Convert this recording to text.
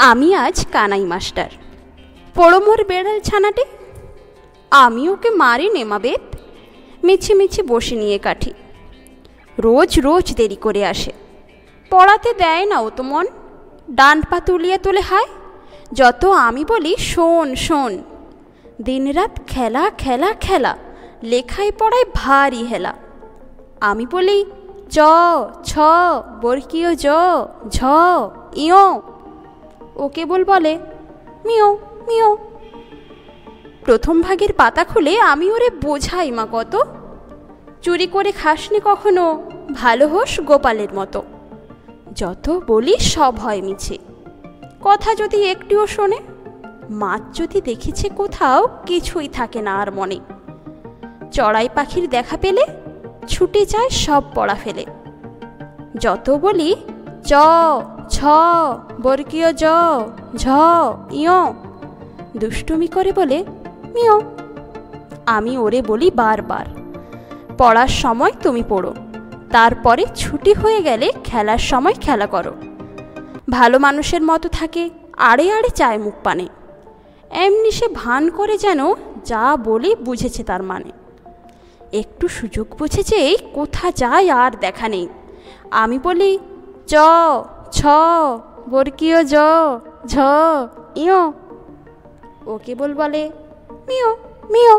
আমি আজ কানাই মাস্টার, পড়ো মোর বেড়াল ছানাটে। আমি ওকে মারি নেমাবেত, মিছি মিছি বসে নিয়ে কাঠি। রোজ রোজ দেরি করে আসে, পড়াতে দেয় না ও তো মন। ডান পা তুলিয়ে তোলে হায়, যত আমি বলি শোন শোন। দিনরাত খেলা খেলা খেলা, লেখায় পড়ায় ভারী হেলা। আমি বলি চ ছ বর্গীয় জ ঝ ইয়, ও কেবল বলে মিও মিও। প্রথম ভাগের পাতা খুলে আমি ওরে বোঝাই মা কত, চুরি করে খাসনি কখনো, ভালো হোস গোপালের মতো। যত বলি সব হয় মিছে, কথা যদি একটিও শোনে। মাছ যদি দেখেছে কোথাও, কিছুই থাকে না আর মনে। চড়াই পাখির দেখা পেলে ছুটে যায় সব পড়া ফেলে। যত বলি চ ছ বর্গীয় জ ঝ ইয়, দুষ্টুমি করে বলে মিও। আমি ওরে বলি বারবার, পড়ার সময় তুমি পড়ো, তারপরে ছুটি হয়ে গেলে খেলার সময় খেলা করো। ভালো মানুষের মতো থাকে, আড়ে আড়ে চায় মুখ পানে। এমনি সে ভান করে যেন যা বলি বুঝেছে তার মানে। একটু সুযোগ বুঝেছেই কোথা যায় আর দেখা নেই। আমি বলি চ ছ বর্গীয় জ ঝ ইয়, ও কেবল বলে মিও মিও।